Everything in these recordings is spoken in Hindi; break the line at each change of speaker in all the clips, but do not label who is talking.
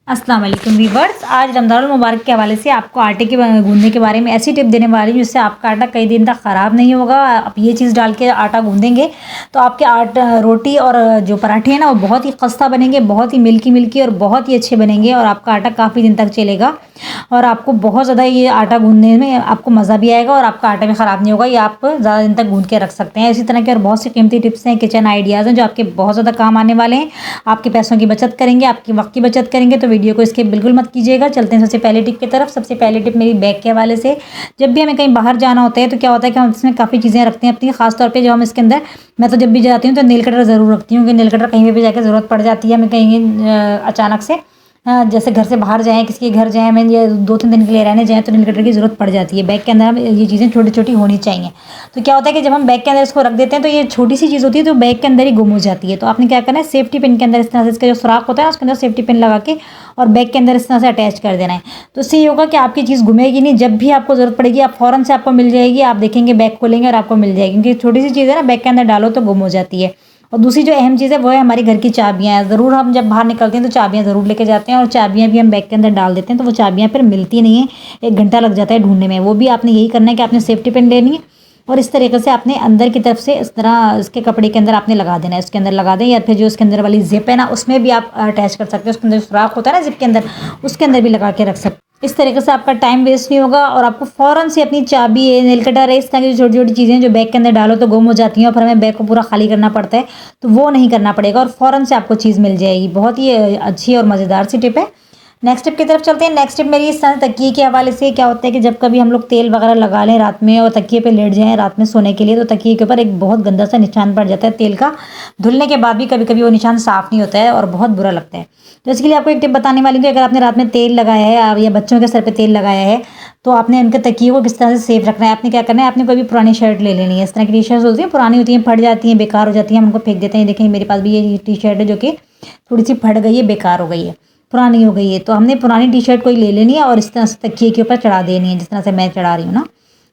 अस्सलाम वालेकुम वीवर्स। आज रमज़ान मुबारक के हवाले से आपको आटे के गूंदने के बारे में ऐसी टिप देने वाली हूँ जिससे आपका आटा कई दिन तक ख़राब नहीं होगा। आप ये चीज़ डाल के आटा गूंदेंगे तो आपके रोटी और जो पराठे हैं ना वो बहुत ही खस्ता बनेंगे, बहुत ही मिल्की मिल्की और बहुत ही अच्छे बनेंगे और आपका आटा काफ़ी दिन तक चलेगा और आपको बहुत ज़्यादा ये आटा गूंदने में आपको मज़ा भी आएगा और आपका आटा भी ख़राब नहीं होगा। ये आप ज़्यादा दिन तक गूंद के रख सकते हैं। इसी तरह के और बहुत सी कीमती टिप्स हैं, किचन आइडियाज़ हैं जो आपके बहुत ज़्यादा काम आने वाले हैं। आपके पैसों की बचत करेंगे, आपके वक्त की बचत करेंगे। तो वीडियो को इसके बिल्कुल मत कीजिएगा। चलते हैं सबसे पहले टिप की तरफ। सबसे पहले टिप मेरी बैग के हवाले से। जब भी हमें कहीं बाहर जाना होता है तो क्या होता है कि हम इसमें काफ़ी चीज़ें रखते हैं अपनी, खासतौर पे जब हम इसके अंदर, मैं तो जब भी जाती हूँ तो नेल कटर ज़रूर रखती हूँ कि नेल कटर कहीं भी जाकर ज़रूरत पड़ जाती है हमें, कहीं अचानक से जैसे घर से बाहर जाएँ, किसी के घर जाएँ, हमें ये 2-3 दिन के लिए रहने जाएँ तो नेल कटर की ज़रूरत पड़ जाती है। बैग के अंदर हम ये चीज़ें छोटी छोटी होनी चाहिए। तो क्या होता है कि जब हम बैग के अंदर इसको रख देते हैं तो ये छोटी सी चीज़ होती है तो बैग के अंदर ही गुम हो जाती है। तो आपने क्या करना है, सेफ्टी पिन के अंदर इस तरह से इसका जो सुराख होता है उसके अंदर सेफ्टी पिन लगा के और बैग के अंदर इस तरह से अटैच कर देना है। तो इससे ये होगा कि आपकी चीज़ घूमेगी नहीं। जब भी आपको ज़रूरत पड़ेगी आप फ़ौरन से आपको मिल जाएगी। आप देखेंगे बैग खोलेंगे और आपको मिल जाएगी, क्योंकि छोटी सी चीज़ है ना, बैग के अंदर डालो तो गुम हो जाती है। और दूसरी जो अहम चीज़ है वो है हमारी घर की चाबियाँ। ज़रूर हम जब बाहर निकलते हैं तो चाबियाँ ज़रूर लेके जाते हैं और चाबियाँ भी हम बैग के अंदर डाल देते हैं तो वो चाबियाँ फिर मिलती नहीं है, 1 घंटा लग जाता है ढूंढने में। वो भी आपने यही करना है कि आपने सेफ्टी पिन लेनी है और इस तरीके से आपने अंदर की तरफ से इस तरह इसके कपड़े के अंदर आपने लगा देना है। उसके अंदर लगा दें या फिर जो उसके अंदर वाली जिप है ना उसमें भी आप अटैच कर सकते हैं। उसके अंदर सुराख होता है ना जिप के अंदर, उसके अंदर भी लगा के रख सकते हैं। इस तरीके से आपका टाइम वेस्ट नहीं होगा और आपको फ़ौरन से अपनी चाबी है, नेल कटर है, इस तरह की छोटी छोटी चीज़ें जो बैग के अंदर डालो तो गुम हो जाती हैं और फिर हमें बैग को पूरा खाली करना पड़ता है, तो वो नहीं करना पड़ेगा और फ़ौरन से आपको चीज़ मिल जाएगी। बहुत ही अच्छी और मज़ेदार सी टिप है। नेक्स्ट टिप की तरफ चलते हैं। नेक्स्ट टिप मेरी इस तरह तकिए के हवाले से। क्या होता है कि जब कभी हम लोग तेल वगैरह लगा लें रात में और तकिए पे लेट जाएं रात में सोने के लिए तो तकिए के ऊपर एक बहुत गंदा सा निशान पड़ जाता है तेल का। धुलने के बाद भी कभी कभी वो निशान साफ़ नहीं होता है और बहुत बुरा लगता है। तो इसके लिए आपको एक टिप बताने वाली हूँ कि अगर आपने रात में तेल लगाया है या बच्चों के सर पे तेल लगाया है तो आपने उनके तकिए को किस तरह से सेफ रखना है। आपने क्या करना है, आपने कोई भी पुरानी शर्ट ले लेनी है। इस तरह की टी शर्ट होती है, पुरानी होती है, फट जाती हैं, बेकार हो जाती हैं, हम उनको फेंक देते हैं। देखें मेरे पास भी ये टी शर्ट है जो कि थोड़ी सी फट गई है, बेकार हो गई है, पुरानी हो गई है। तो हमने पुरानी टी शर्ट कोई ले लेनी है और इस तरह से तकिए के ऊपर चढ़ा देनी है, जिस तरह से मैं चढ़ा रही हूँ ना।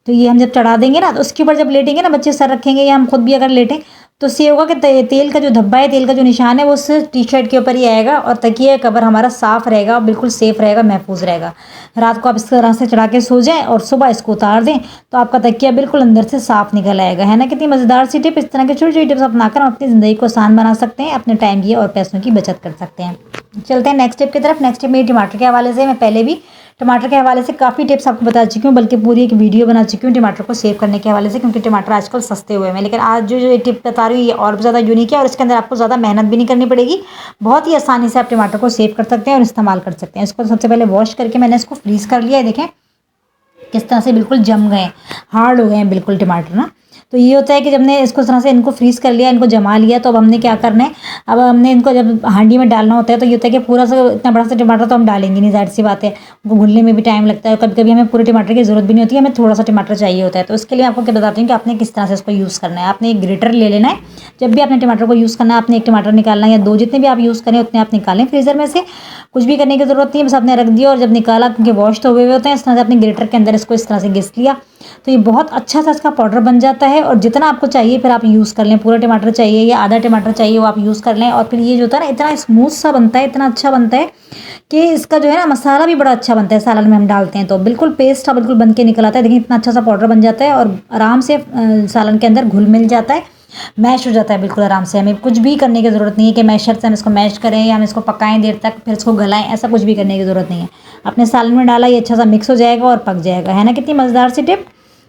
तो ये हम जब चढ़ा देंगे ना तो उसके ऊपर जब लेटेंगे ना, बच्चे सर रखेंगे या हम खुद भी अगर लेटें तो इससे होगा कि तेल का जो धब्बा है, तेल का जो निशान है वो उस टी शर्ट के ऊपर ही आएगा और तकिए का कवर हमारा साफ़ रहेगा और बिल्कुल सेफ़ रहेगा, महफूज रहेगा। रात को आप इस तरह से चढ़ा के सो जाएं और सुबह इसको उतार दें तो आपका तकिया बिल्कुल अंदर से साफ़ निकल आएगा। है ना कितनी मज़ेदार सी टिप। इस तरह की छोटी छोटी टिप्स अपनाकर हम अपनी ज़िंदगी को आसान बना सकते हैं, अपने टाइम की और पैसों की बचत कर सकते हैं। चलते हैं नेक्स्ट टिप की तरफ। नेक्स्ट टिप मेरी टमाटर के हवाले से। मैं पहले भी टमाटर के हवाले से काफ़ी टिप्स आपको बता चुकी हूँ, बल्कि पूरी एक वीडियो बना चुकी हूँ टमाटर को सेव करने के हवाले से, क्योंकि टमाटर आजकल सस्ते हुए हैं। लेकिन आज जो ये टिप बता रही हूँ ये और भी ज़्यादा यूनिक है और इसके अंदर आपको ज़्यादा मेहनत भी नहीं करनी पड़ेगी। बहुत ही आसानी से आप टमाटर को सेव कर सकते हैं और इस्तेमाल कर सकते हैं। इसको सबसे पहले वॉश करके मैंने इसको फ्रीज़ कर लिया है। देखें किस तरह से बिल्कुल जम गए, हार्ड हो गए हैं बिल्कुल टमाटर ना। तो ये होता है कि जब हमने इसको इस तरह से इनको फ्रीज़ कर लिया, इनको जमा लिया, तो अब हमने क्या करना है, अब हमने इनको जब हांडी में डालना होता है तो ये होता है कि पूरा सा इतना बड़ा सा टमाटर तो हम डालेंगे नहीं, ज़ाहिर सी बात है, वो भूनने में भी टाइम लगता है। कभी कभी हमें पूरे टमाटर की ज़रूरत भी नहीं होती है, हमें थोड़ा सा टमाटर चाहिए होता है। तो इसके लिए आपको क्या बताती हूँ कि आपने किस तरह से इसको यूज़ करना है। आपने एक ग्रेटर ले लेना है। जब भी आपने टमाटर को यूज़ करना है, आपने एक टमाटर निकालना है या 2, जितने भी आप यूज़ करें उतने आप निकालें फ्रीज़र में से। कुछ भी करने की ज़रूरत नहीं है, बस आपने रख दिया और जब निकाला, क्योंकि वॉश तो हुए होते हैं, इस तरह से अपने ग्रेटर के अंदर इसको इस तरह से घिस लिया तो ये बहुत अच्छा सा इसका पाउडर बन जाता है। और जितना आपको चाहिए फिर आप यूज़ कर लें। पूरा टमाटर चाहिए या आधा टमाटर चाहिए वो आप यूज़ कर लें। और फिर ये जो होता है ना, इतना स्मूथ सा बनता है, इतना अच्छा बनता है कि इसका जो है ना मसाला भी बड़ा अच्छा बनता है। सालन में हम डालते हैं तो बिल्कुल पेस्ट सा बिल्कुल बन के निकल आता है। देखिए इतना अच्छा सा पाउडर बन जाता है और आराम से सालन के अंदर घुल मिल जाता है, मैश हो जाता है बिल्कुल आराम से। हमें कुछ भी करने की ज़रूरत नहीं है कि मैशर से हम इसको मैश करें या हम इसको पकाएं देर तक फिर इसको गलाएं, ऐसा कुछ भी करने की ज़रूरत नहीं है। अपने सालन में डाला, ये अच्छा सा मिक्स हो जाएगा और पक जाएगा। है ना कितनी मज़ेदार सी टिप।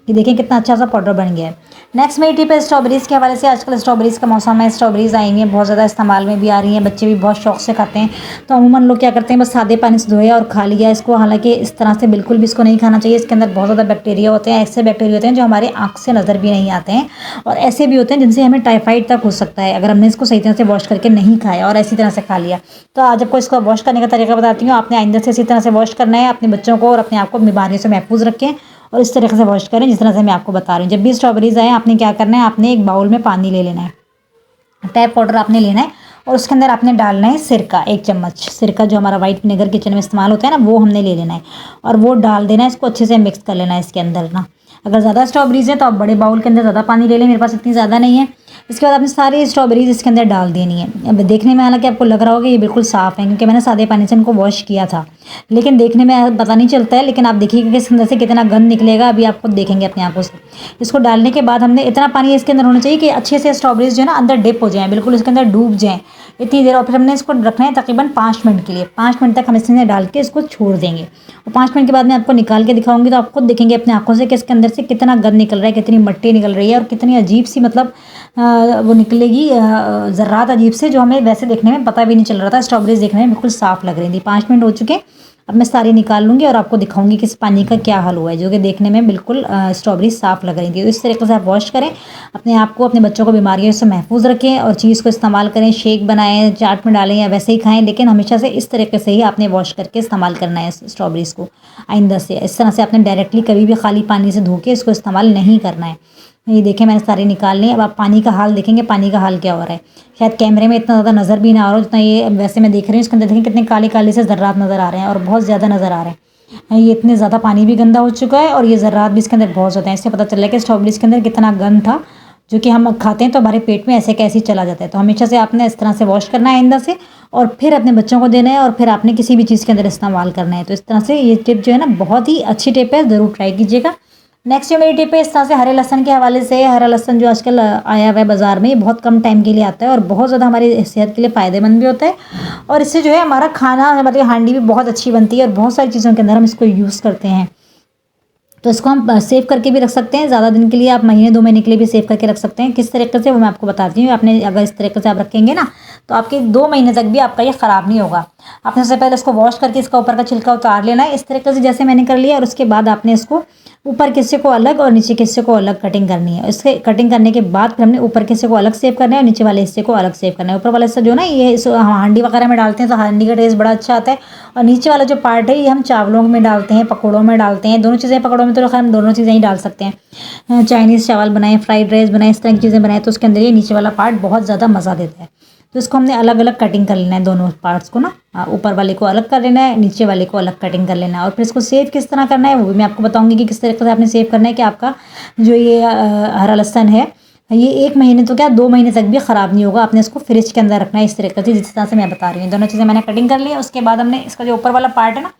ये देखें कितना अच्छा सा पाउडर बन गया है। नेक्स्ट मेरी टिप है स्ट्रॉबेरीज़ के हवाले से। आजकल स्ट्रॉबेरीज़ का मौसम है, स्ट्रॉबेरीज़ आई हुई हैं, बहुत ज़्यादा इस्तेमाल में भी आ रही हैं, बच्चे भी बहुत शौक से खाते हैं। तो अमूमन लोग क्या करते हैं, बस सादे पानी से धोया और खा लिया इसको। हालांकि इस तरह से बिल्कुल भी इसको नहीं खाना चाहिए। इसके अंदर बहुत ज़्यादा बैक्टीरिया होते हैं, ऐसे बैक्टीरिया होते हैं जो हमारे आँख से नज़र भी नहीं आते हैं और ऐसे भी होते हैं जिनसे हमें टाइफाइड तक हो सकता है अगर हमने इसको सही तरह से वॉश करके नहीं खाया और ऐसी तरह से खा लिया। तो आज आपको इसको वॉश करने का तरीका बताती हूँ। आपने आइंदा से इसी तरह से वॉश करना है। अपने बच्चों को और अपने आप को बीमारियों से महफूज रखें और इस तरीके से वॉश करें जिस तरह से मैं आपको बता रही हूँ। जब भी स्ट्रॉबेरीज़ आए आपने क्या करना है, आपने एक बाउल में पानी ले लेना है, टैप वाटर आपने लेना है और उसके अंदर आपने डालना है सिरका, 1 चम्मच सिरका जो हमारा वाइट विनेगर किचन में इस्तेमाल होता है ना, वो हमने ले लेना है और वो डाल देना है। इसको अच्छे से मिक्स कर लेना है इसके अंदर ना। अगर ज़्यादा स्ट्रॉबेरीज़ हैं तो आप बड़े बाउल के अंदर ज़्यादा पानी ले लें, मेरे पास इतनी ज़्यादा नहीं है। इसके बाद आपने सारी स्ट्रॉबेरीज इसके अंदर डाल देनी है। अब देखने में हालांकि आपको लग रहा होगा ये बिल्कुल साफ़ है, क्योंकि मैंने सादे पानी से इनको वॉश किया था, लेकिन देखने में पता नहीं चलता है। लेकिन आप देखिएगा कि इसके अंदर से कितना गंद निकलेगा, अभी आप खुद देखेंगे अपनी आंखों से। इसको डालने के बाद हमने इतना पानी इसके अंदर होना चाहिए कि अच्छे से स्ट्रॉबेरीज जो है ना अंदर डिप हो जाए, बिल्कुल इसके अंदर डूब जाएँ इतनी देर। और फिर हमने इसको रखना है तकरीबन 5 मिनट के लिए। 5 मिनट तक हम इसमें डाल के इसको छोड़ देंगे, और 5 मिनट के बाद मैं आपको निकाल के दिखाऊंगी, तो आप खुद देखेंगे अपनी आंखों से कि इसके अंदर से कितना गंद निकल रहा है, कितनी मिट्टी निकल रही है, और कितनी अजीब सी मतलब वो निकलेगी ज़र्रात अजीब से, जो हमें वैसे देखने में पता भी नहीं चल रहा था। स्ट्रॉबेरीज देखने में बिल्कुल साफ़ लग रही थी। 5 मिनट हो चुके हैं, अब मैं सारी निकाल लूँगी और आपको दिखाऊंगी कि इस पानी का क्या हाल हुआ है, जो कि देखने में बिल्कुल स्ट्रॉबेरी साफ़ लग रही थी। तो इस तरीके से आप वॉश करें, अपने आप को, अपने बच्चों को बीमारियों से महफूज रखें, और चीज़ को इस्तेमाल करें, शेक बनाएं, चाट में डालें या वैसे ही खाएं, लेकिन हमेशा से इस तरीके से ही आपने वॉश करके इस्तेमाल करना है स्ट्रॉबेरीज़ को। आइंदा से इस तरह से आपने डायरेक्टली कभी भी खाली पानी से धो के इसको इस्तेमाल नहीं करना है। ये देखें मैंने सारी निकाल ली। अब आप पानी का हाल देखेंगे, पानी का हाल क्या हो रहा है। शायद कैमरे में इतना ज़्यादा नज़र भी ना आ रहा हो जितना ये वैसे मैं देख रही हूँ। इसके अंदर देखें कितने काले काले से ज़र्रात नज़र आ रहे हैं, और बहुत ज़्यादा नज़र आ रहे हैं। ये इतने ज़्यादा पानी भी गंदा हो चुका है, और ये ज़र्रात भी इसके अंदर बहुत ज़्यादा है। इससे पता चल रहा है कि स्ट्रॉबेरीज़ के अंदर कितना गंद था, जो कि हम खाते हैं तो हमारे पेट में ऐसे कैसे चला जाता है। तो हमेशा से आपने इस तरह से वॉश करना है आइंदा से, और फिर अपने बच्चों को देना है, और फिर आपने किसी भी चीज़ के अंदर इस्तेमाल करना है। तो इस तरह से ये टिप जो है ना बहुत ही अच्छी टिप है, ज़रूर ट्राई कीजिएगा। नेक्स्ट जो मेरी टिप है, इस तरह से हरे लहसन के हवाले से। हरा लहसन जो आजकल आया हुआ है बाज़ार में, ये बहुत कम टाइम के लिए आता है, और बहुत ज़्यादा हमारी सेहत के लिए फ़ायदेमंद भी होता है, और इससे जो है हमारा खाना, हमारी हांडी भी बहुत अच्छी बनती है, और बहुत सारी चीज़ों के अंदर हम इसको यूज़ करते हैं। तो इसको हम सेव करके भी रख सकते हैं, ज़्यादा दिन के लिए, आप महीने 2 महीने के लिए भी सेव करके रख सकते हैं। किस तरीके से वो मैं आपको बताती हूँ। आपने अगर इस तरीके से आप रखेंगे ना, तो आपके 2 महीने तक भी आपका ये ख़राब नहीं होगा। आपने सबसे पहले इसको वॉश करके इसका ऊपर का छिलका उतार लेना है, इस तरीके से जैसे मैंने कर लिया। और उसके बाद आपने इसको ऊपर के हिस्से को अलग और नीचे के हिस्से को अलग कटिंग करनी है। इसके कटिंग करने के बाद फिर हमने ऊपर के हिस्से को अलग सेव करना है, और नीचे वाले हिस्से को अलग सेव करना है। ऊपर वाला हिस्सा जो ना, ये हांडी वगैरह में डालते हैं तो हांडी का टेस्ट बड़ा अच्छा आता है, और नीचे वाला जो पार्ट है ये हम चावलों में डालते हैं, पकौड़ों में डालते हैं। दोनों चीज़ें, पकौड़ों में तो खैर हम दोनों चीज़ें ही डाल सकते हैं। चाइनीज़ चावल बनाएं, फ्राइड राइस बनाएं, इस तरह की चीज़ें बनाएं, तो उसके अंदर ये नीचे वाला पार्ट बहुत ज़्यादा मज़ा देता है। तो इसको हमने अलग अलग कटिंग कर लेना है, दोनों पार्ट्स को ना। ऊपर वाले को अलग कर लेना है, नीचे वाले को अलग कटिंग कर लेना है। और फिर इसको सेव किस तरह करना है वो भी मैं आपको बताऊंगी कि किस तरीके से आपने सेव करना है, कि आपका जो ये हरा लहसन है ये 1 महीने तो क्या 2 महीने तक भी ख़राब नहीं होगा। आपने इसको फ्रिज के अंदर रखना है इस तरीके से, जिस तरह से मैं बता रही हूँ। दोनों चीज़ें मैंने कटिंग कर ली है। उसके बाद हमने इसका जो ऊपर वाला पार्ट है ना,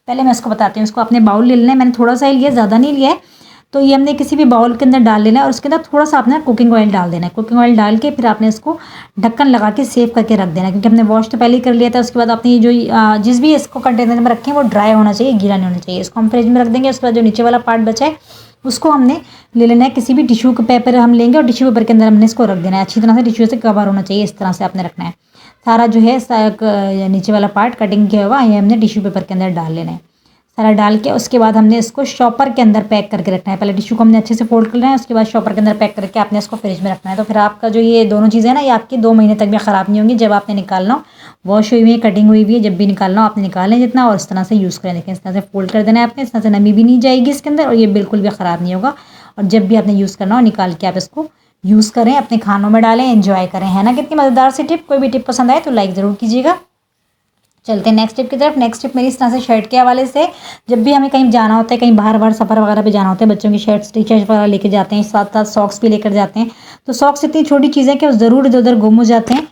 पहले मैं इसको बताती हूँ। इसको अपने बाउल ले लेना है, मैंने थोड़ा सा ही लिया, ज़्यादा नहीं लिया है। तो ये हमने किसी भी बाउल के अंदर डाल लेना है, और उसके अंदर थोड़ा सा आपने कुकिंग ऑयल डाल देना है। कुकिंग ऑयल डाल के फिर आपने इसको ढक्कन लगा के सेव करके रख देना है, क्योंकि हमने वॉश तो पहले ही कर लिया था। उसके बाद आपने जो जिस भी इसको कंटेनर में रखें वो ड्राई होना चाहिए, गीला नहीं होना चाहिए। इसको हम फ्रिज में रख देंगे। उसके बाद जो नीचे वाला पार्ट बचा है उसको हमने ले लेना है, किसी भी टिश्यू पेपर हम लेंगे, और टिश्यू पेपर के अंदर हमने इसको रख देना है। अच्छी तरह से टिश्यू से कवर होना चाहिए, इस तरह से आपने रखना है। सारा जो है नीचे वाला पार्ट कटिंग किया हुआ ये हमने टिश्यू पेपर के अंदर डाल लेना है। सारा डाल के उसके बाद हमने इसको शॉपर के अंदर पैक करके रखना है। पहले टिश्यू को हमने अच्छे से फोल्ड कर लेना है, उसके बाद शॉपर के अंदर पैक करके आपने इसको फ्रिज में रखना है। तो फिर आपका जो ये दोनों चीज़ें हैं ना, ये आपकी 2 महीने तक भी ख़राब नहीं होंगी। जब आपने निकालना हो, वॉश हुई हुई है, कटिंग हुई हुई है, जब भी निकालना हो आपने निकालें जितना, और इस तरह से यूज़ करें। देखें इस तरह से फोल्ड कर देना है आपने, इस तरह से नमी भी नहीं जाएगी इसके अंदर, और ये बिल्कुल भी ख़राब नहीं होगा। और जब भी आपने यूज़ करना हो, निकाल के आप इसको यूज़ करें, अपने खानों में डालें, एंजॉय करें। है ना कितनी मज़ेदार सी टिप। कोई भी टिप पसंद आए तो लाइक ज़रूर कीजिएगा। चलते हैं नेक्स्ट टिप की तरफ। नेक्स्ट टिप मेरी इस तरह से शर्ट के हवाले से। जब भी हमें कहीं जाना होता है, कहीं बाहर सफ़र वगैरह पे जाना होता है, बच्चों की शर्ट्स टी शर्ट वगैरह लेके जाते हैं, साथ साथ सॉक्स भी लेकर जाते हैं। तो सॉक्स इतनी छोटी चीज़ है कि वो ज़रूर इधर उधर गुम हो जाते हैं।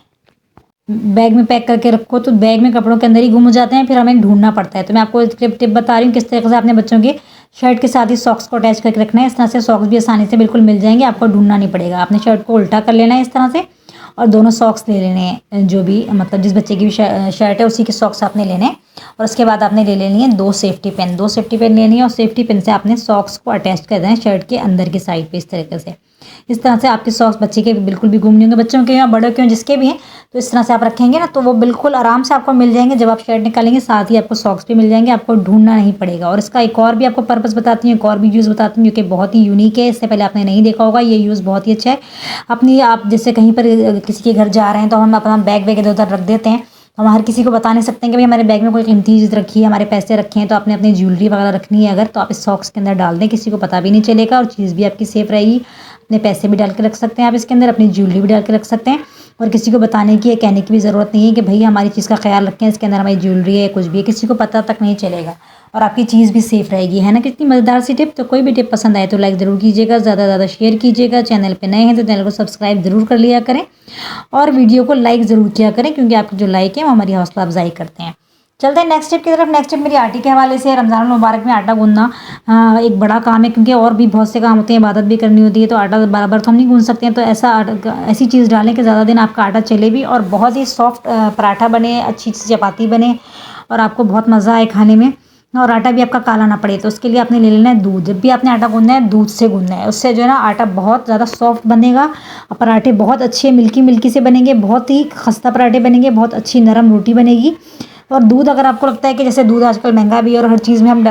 बैग में पैक करके रखो तो बैग में कपड़ों के अंदर ही गुम हो जाते हैं, फिर हमें ढूंढना पड़ता है। तो मैं आपको टिप बता रही हूँ किस तरीके से अपने बच्चों के शर्ट के साथ ही सॉक्स को अटैच करके रखना है। इस तरह से सॉक्स भी आसानी से बिल्कुल मिल जाएंगे, आपको ढूंढना नहीं पड़ेगा। आपने शर्ट को उल्टा कर लेना है इस तरह से, और दोनों सॉक्स ले लेने हैं। जो भी मतलब जिस बच्चे की भी शर्ट है उसी के सॉक्स आपने लेने हैं। और उसके बाद आपने ले लेनी है 2 सेफ्टी पेन। 2 सेफ्टी पेन लेनी है, और सेफ्टी पेन से आपने सॉक्स को अटैच कर देना है शर्ट के अंदर की साइड पे इस तरीके से। इस तरह से आपके सॉक्स बच्चे के बिल्कुल भी गुम नहीं होंगे, बच्चों के या बड़ों के जिसके भी हैं। तो इस तरह से आप रखेंगे ना, तो वो बिल्कुल आराम से आपको मिल जाएंगे। जब आप शर्ट निकालेंगे साथ ही आपको सॉक्स भी मिल जाएंगे, आपको ढूंढना नहीं पड़ेगा। और इसका एक और भी आपको पर्पस बताती हूँ, एक और भी यूज़ बताती हूँ जो कि बहुत ही यूनिक है, इससे पहले आपने नहीं देखा होगा। ये यूज़ बहुत ही अच्छा है। अपनी आप जैसे कहीं पर किसी के घर जा रहे हैं तो हम अपना बैग वैग इधर उधर रख देते हैं, हम हर किसी को बता नहीं सकते हैं कि भाई हमारे बैग में कोई कीमती चीज़ रखी है, हमारे पैसे रखे हैं। तो आपने अपनी ज्वेलरी वगैरह रखनी है अगर, तो आप इस सॉक्स के अंदर डाल दें, किसी को पता भी नहीं चलेगा, और चीज़ भी आपकी सेफ रहेगी। अपने पैसे भी डाल के रख सकते हैं आप इसके अंदर, अपनी ज्वेलरी भी डाल के रख सकते हैं। और किसी को बताने की या कहने की भी ज़रूरत नहीं है कि भई हमारी चीज़ का ख्याल रखें, इसके अंदर हमारी ज्वेलरी है, कुछ भी है, किसी को पता तक नहीं चलेगा और आपकी चीज़ भी सेफ़ रहेगी, है ना। कितनी मज़ेदार सी टिप। तो कोई भी टिप पसंद आए तो लाइक ज़रूर कीजिएगा, ज़्यादा से ज़्यादा शेयर कीजिएगा। चैनल पे नए हैं तो चैनल को सब्सक्राइब ज़रूर कर लिया करें और वीडियो को लाइक ज़रूर किया करें, क्योंकि आपके जो लाइक है वो हमारी हौसला अफजाई करते हैं। चलते हैं नेक्स्ट टिप की तरफ। नेक्स्ट टिप मेरी आटे के हवाले से है। रमज़ान मुबारक में आटा गूंदना एक बड़ा काम है, क्योंकि और भी बहुत से काम होते हैं, इबादत भी करनी होती है, तो आटा बराबर तो हम नहीं गूंद सकते हैं। तो ऐसी चीज़ डालें कि ज़्यादा दिन आपका आटा चले भी और बहुत ही सॉफ्ट पराठा बने, अच्छी चपाती बने और आपको बहुत मज़ा आए खाने में, और आटा भी आपका काला ना पड़े। तो उसके लिए आपने ले लेना है दूध। जब भी आपने आटा गूंदना है दूध से गूंदना है, उससे जो है ना आटा बहुत ज़्यादा सॉफ्ट बनेगा और पराठे बहुत अच्छे मिल्की मिल्की से बनेंगे, बहुत ही खस्ता पराठे बनेंगे, बहुत अच्छी नरम रोटी बनेगी। और दूध अगर आपको लगता है कि जैसे दूध आजकल महंगा भी है और हर चीज़ में हम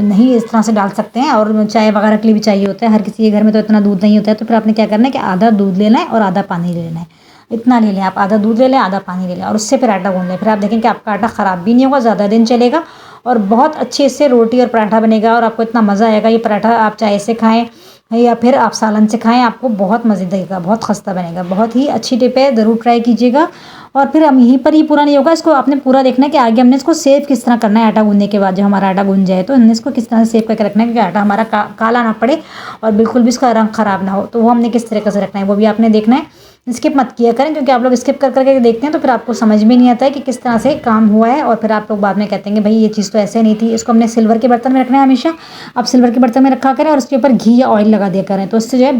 नहीं इस तरह से डाल सकते हैं, और चाय वगैरह के लिए भी चाहिए होता है, हर किसी के घर में तो इतना दूध नहीं होता है, तो फिर आपने क्या करना है कि आधा दूध लेना है और आधा पानी ले लेना है। इतना ले लें आप, आधा दूध ले लें, आधा पानी ले लें और उससे फिर आटा गूंद लें। फिर आप देखें कि आपका आटा ख़राब भी नहीं होगा, ज़्यादा दिन चलेगा और बहुत अच्छे से रोटी और पराठा बनेगा और आपको इतना मज़ा आएगा। ये पराठा आप चाय से खाएँ या फिर आप सालन से खाएँ, आपको बहुत मज़े देगा, बहुत खस्ता बनेगा। बहुत ही अच्छी टिप है, ज़रूर ट्राई कीजिएगा। और फिर हम यहीं पर ही पूरा नहीं होगा, इसको आपने पूरा देखना है कि आगे हमने इसको सेव किस तरह करना है। आटा गूंदने के बाद जब हमारा आटा गूंद जाए तो हमने इसको किस तरह से सेव करके रखना है कि आटा हमारा काला ना पड़े और बिल्कुल भी इसका रंग ख़राब ना हो। तो वो हमने किस तरीके से रखना है वो भी आपने देखना है। स्किप मत किया करें, क्योंकि आप लोग स्किप कर करके देखते हैं तो फिर आपको समझ में नहीं आता है कि किस तरह से काम हुआ है, और फिर आप लोग बाद में कहते हैं कि भाई ये चीज़ तो ऐसे नहीं थी। इसको हमने सिल्वर के बर्तन में रखना है हमेशा। आप सिल्वर के बर्तन में रखा करें और उसके ऊपर घी या ऑयल लगा दिया करें, तो उससे जो है